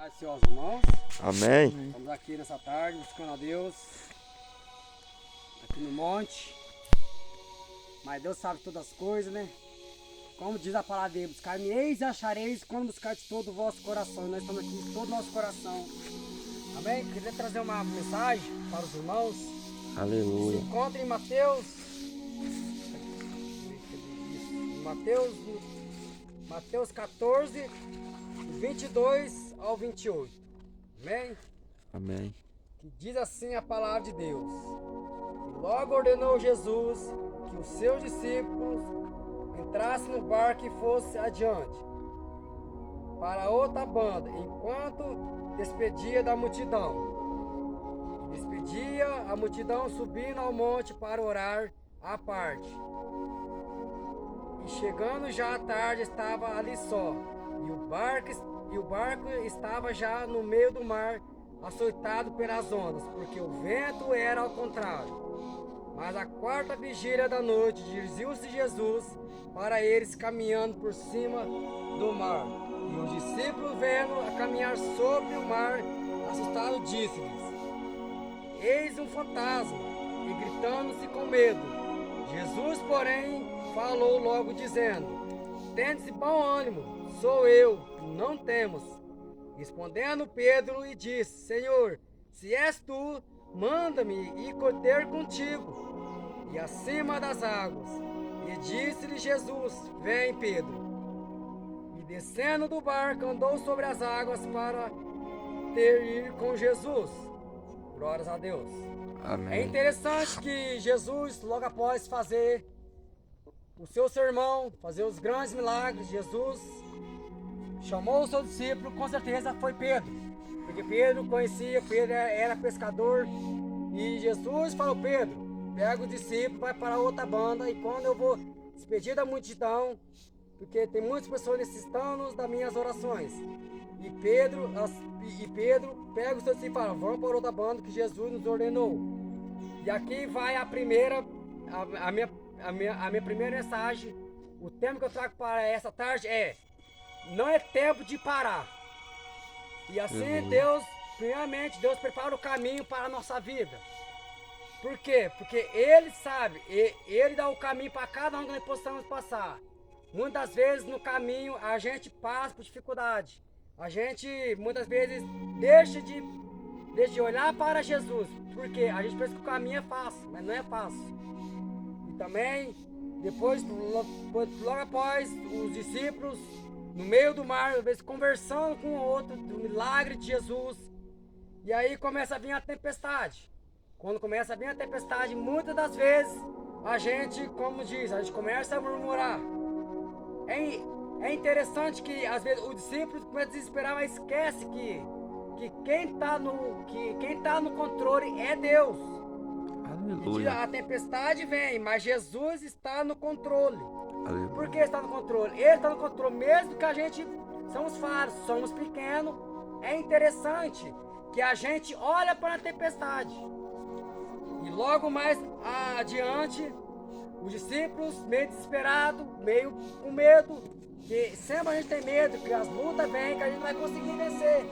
Paz, senhores irmãos. Amém. Estamos aqui nessa tarde buscando a Deus aqui no monte. Mas Deus sabe todas as coisas, né? Como diz a palavra dele, buscar-me-eis e achareis quando buscar de todo o vosso coração. E nós estamos aqui de todo o nosso coração. Amém? Queria trazer uma mensagem para os irmãos. Aleluia. Se encontra em Mateus 14, 22 ao 28. Amém? Amém. Que diz assim a palavra de Deus. E logo ordenou Jesus que os seus discípulos entrassem no barco e fossem adiante para outra banda, enquanto despedia da multidão. Despedia a multidão subindo ao monte para orar à parte. E chegando já à tarde estava ali só, e o barco estava já no meio do mar, açoitado pelas ondas, porque o vento era ao contrário. Mas a quarta vigília da noite dirigiu-se Jesus para eles caminhando por cima do mar. E os discípulos, vendo a caminhar sobre o mar, assustados, disse-lhes: Eis um fantasma, e gritando-se com medo. Jesus, porém, falou logo dizendo: Tendes bom ânimo, sou eu, não temos. Respondendo Pedro e disse: Senhor, se és tu, manda-me ir ter contigo e acima das águas. E disse-lhe Jesus: Vem, Pedro. E descendo do barco, andou sobre as águas para ir com Jesus. Glórias a Deus. Amém. É interessante que Jesus, logo após fazer o seu sermão, fazer os grandes milagres, Jesus chamou o seu discípulo, com certeza foi Pedro, porque Pedro conhecia, Pedro era pescador, e Jesus falou: Pedro, pega o discípulo, vai para outra banda, e quando eu vou despedir da multidão, porque tem muitas pessoas necessitando das minhas orações, e Pedro pega o seu discípulo e fala: vamos para outra banda que Jesus nos ordenou. E aqui vai a minha primeira mensagem. O tema que eu trago para essa tarde é: não é tempo de parar. E assim primeiramente, Deus prepara o caminho para a nossa vida. Por quê? Porque Ele sabe, Ele dá o caminho para cada um que nós possamos passar. Muitas vezes no caminho a gente passa por dificuldade. A gente muitas vezes deixa de olhar para Jesus. Porque a gente pensa que o caminho é fácil, mas não é fácil. E também, depois, logo após, os discípulos no meio do mar, às vezes conversando com o outro do milagre de Jesus. E aí começa a vir a tempestade. Quando começa a vir a tempestade, muitas das vezes a gente, como diz, a gente começa a murmurar. É interessante que às vezes o discípulo começa a desesperar, mas esquece que quem está no controle é Deus. Aleluia. E a tempestade vem, mas Jesus está no controle. Aleluia. Por que está no controle? Ele está no controle, mesmo que a gente somos falsos, somos pequenos. É interessante que a gente olha para a tempestade. E logo mais adiante, os discípulos, meio desesperados, meio com medo, que sempre a gente tem medo, que as lutas vêm, que a gente não vai conseguir vencer.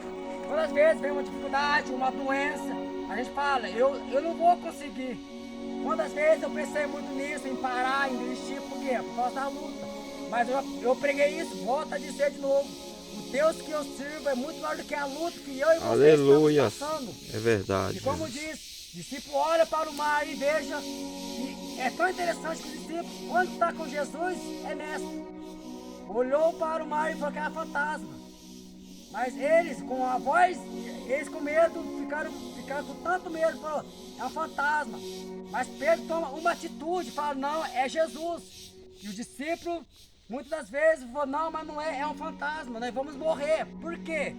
Quantas vezes vem uma dificuldade, uma doença, a gente fala: eu não vou conseguir. Quantas vezes eu pensei muito nisso, em parar, em desistir, por quê? Por causa da luta. Mas eu preguei isso, volto a dizer de novo: o Deus que eu sirvo é muito maior do que a luta que eu e você estamos passando. É verdade. E como diz, o discípulo olha para o mar e veja, e é tão interessante que o discípulo, quando está com Jesus, é mestre. Olhou para o mar e falou que era fantasma. Mas eles, com a voz, eles com medo, ficaram com tanto medo, falou: é um fantasma. Mas Pedro toma uma atitude, fala: não, é Jesus. E o discípulo, muitas das vezes, falou: não, mas não é, é um fantasma, nós vamos morrer. Por quê?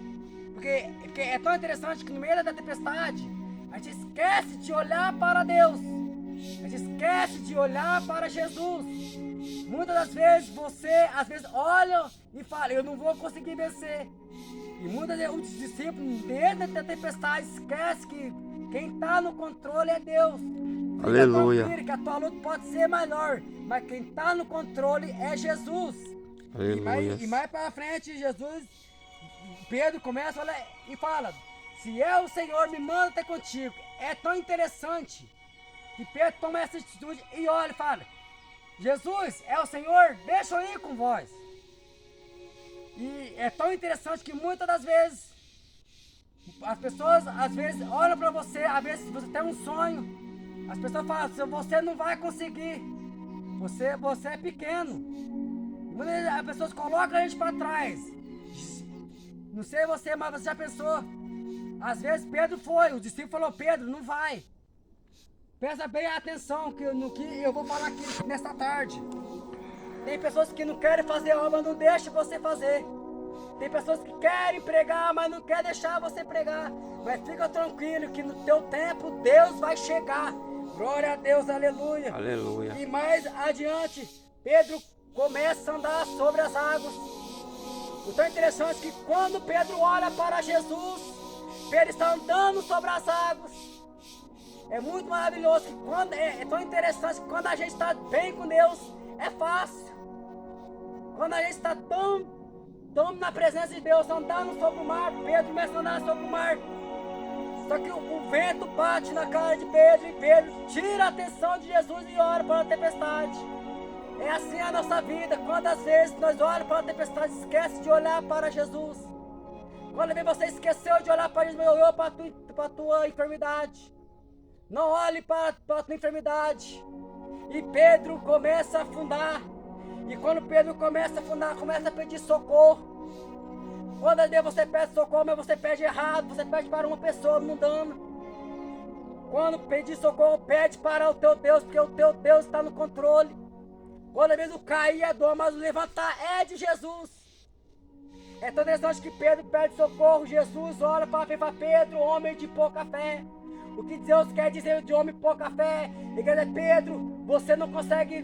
Porque é tão interessante que no meio da tempestade, a gente esquece de olhar para Deus. A gente esquece de olhar para Jesus. Muitas das vezes você, olha e fala: eu não vou conseguir vencer. E muitas vezes os discípulos, dentro da tempestade, esquece que quem está no controle é Deus. Aleluia. Fica que a tua luta pode ser maior, mas quem está no controle é Jesus. Aleluia. E mais para frente, Jesus Pedro começa a olhar e fala, se é o Senhor, me manda até contigo. É tão interessante que Pedro toma essa atitude e olha e fala, Jesus, é o Senhor, deixa eu ir com vós. E é tão interessante que muitas das vezes, as pessoas às vezes olham para você, às vezes você tem um sonho, as pessoas falam, você não vai conseguir, você é pequeno. Muitas vezes as pessoas colocam a gente para trás. Não sei você, mas você já pensou? Às vezes Pedro foi, o discípulo falou, Pedro, não vai. Presta bem atenção no que eu vou falar aqui nesta tarde. Tem pessoas que não querem fazer a obra, não deixa você fazer. Tem pessoas que querem pregar, mas não querem deixar você pregar. Mas fica tranquilo que no teu tempo Deus vai chegar. Glória a Deus, aleluia. Aleluia. E mais adiante, Pedro começa a andar sobre as águas. O tão interessante é que quando Pedro olha para Jesus, Pedro está andando sobre as águas. É muito maravilhoso que quando é tão interessante que quando a gente está bem com Deus, é fácil. Quando a gente está tão na presença de Deus, andando sobre o mar, Pedro começa a andar sobre o mar. Só que o vento bate na cara de Pedro e Pedro tira a atenção de Jesus e ora para a tempestade. É assim a nossa vida. Quantas vezes nós olhamos para a tempestade e esquece de olhar para Jesus? Quando você esqueceu de olhar para Jesus, olhou para a tua enfermidade. Não olhe para a tua enfermidade. E Pedro começa a afundar. E quando Pedro começa a afundar, começa a pedir socorro. Quando às vezes você pede socorro, mas você pede errado, você pede para uma pessoa, não dando. Quando pedir socorro, pede para o teu Deus, porque o teu Deus está no controle. Quando às vezes o cair é dor, mas o levantar é de Jesus. É tão interessante que Pedro pede socorro, Jesus olha para Pedro, homem de pouca fé. O que Deus quer dizer de homem de pouca fé? Ele quer dizer, Pedro, você não consegue.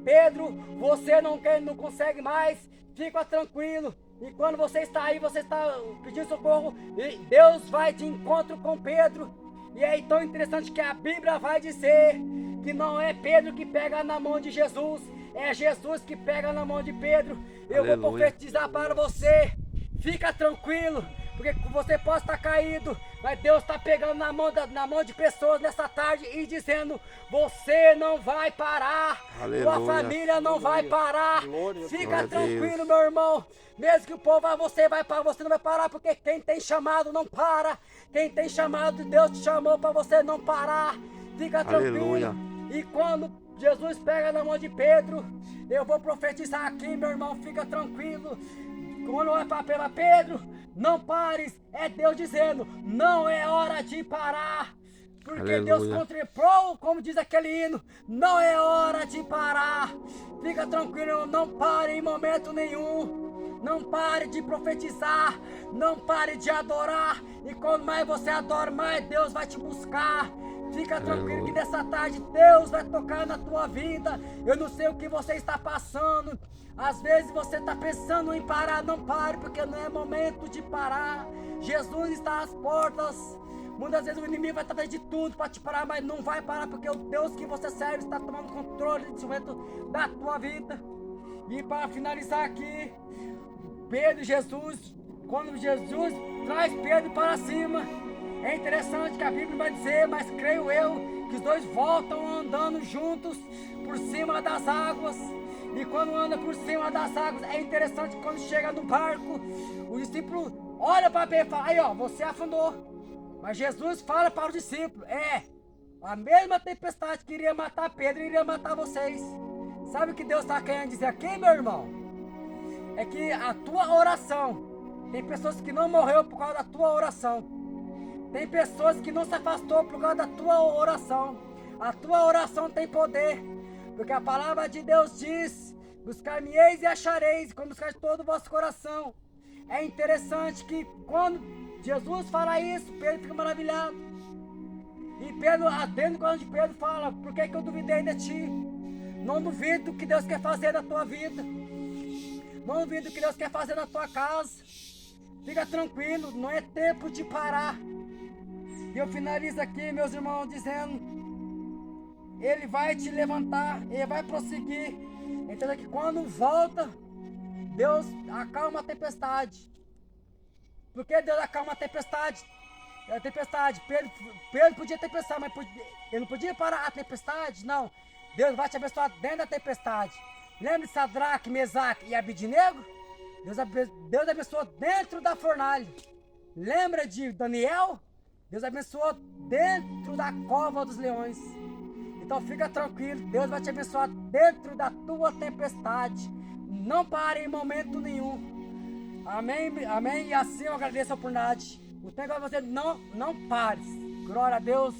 Pedro, você não consegue mais. Fica tranquilo. E quando você está aí, você está pedindo socorro, e Deus vai de encontro com Pedro. E é tão interessante que a Bíblia vai dizer que não é Pedro que pega na mão de Jesus, é Jesus que pega na mão de Pedro. Eu Aleluia. vou profetizar para você, fica tranquilo, porque você pode estar caído, mas Deus está pegando na mão de pessoas nessa tarde e dizendo, você não vai parar, Aleluia. sua família não vai parar, fica Glória a tranquilo, Deus. meu irmão. Mesmo que o povo você vai parar, você não vai parar, porque quem tem chamado não para. Quem tem chamado, Deus te chamou para você não parar. Fica tranquilo. Aleluia. E quando Jesus pega na mão de Pedro, eu vou profetizar aqui, meu irmão, fica tranquilo. Quando olha para Pedro, não pares, é Deus dizendo, não é hora de parar. Porque Aleluia. Deus contemplou, como diz aquele hino, não é hora de parar. Fica tranquilo, não pare em momento nenhum. Não pare de profetizar, não pare de adorar. E quanto mais você adora, mais Deus vai te buscar. Fica tranquilo que nessa tarde Deus vai tocar na tua vida. Eu não sei o que você está passando. Às vezes você está pensando em parar, não pare, porque não é momento de parar. Jesus está às portas. Muitas vezes o inimigo vai fazer de tudo para te parar, mas não vai parar, porque o Deus que você serve está tomando controle desse momento da tua vida. E para finalizar aqui, Pedro e Jesus, quando Jesus traz Pedro para cima, é interessante que a Bíblia vai dizer, mas creio eu, que os dois voltam andando juntos por cima das águas. E quando anda por cima das águas, é interessante que quando chega no barco, o discípulo olha para Pedro e fala, aí ó, você afundou. Mas Jesus fala para o discípulo, a mesma tempestade que iria matar Pedro, iria matar vocês. Sabe o que Deus está querendo dizer aqui, meu irmão? É que a tua oração, tem pessoas que não morreram por causa da tua oração. Tem pessoas que não se afastou por causa da tua oração. A tua oração tem poder, porque a palavra de Deus diz, buscar-me-eis e achareis, quando buscar de todo o vosso coração. É interessante que quando Jesus fala isso, Pedro fica maravilhado. E Pedro, atendo quando Pedro fala, por que eu duvidei de ti? Não duvido do que Deus quer fazer na tua vida. Não duvido do que Deus quer fazer na tua casa. Fica tranquilo, não é tempo de parar. E eu finalizo aqui, meus irmãos, dizendo, Ele vai te levantar, Ele vai prosseguir. Entenda que quando volta, Deus acalma a tempestade. Porque Deus acalma a tempestade. A tempestade. Pedro podia ter pensado, mas ele não podia parar a tempestade? Não. Deus vai te abençoar dentro da tempestade. Lembra de Sadraque, Mesaque e Abidnego? Deus abençoou dentro da fornalha. Lembra de Daniel? Deus abençoou dentro da cova dos leões. Então fica tranquilo, Deus vai te abençoar dentro da tua tempestade. Não pare em momento nenhum. Amém, amém. E assim eu agradeço a oportunidade. O tempo é você não pare. Glória a Deus.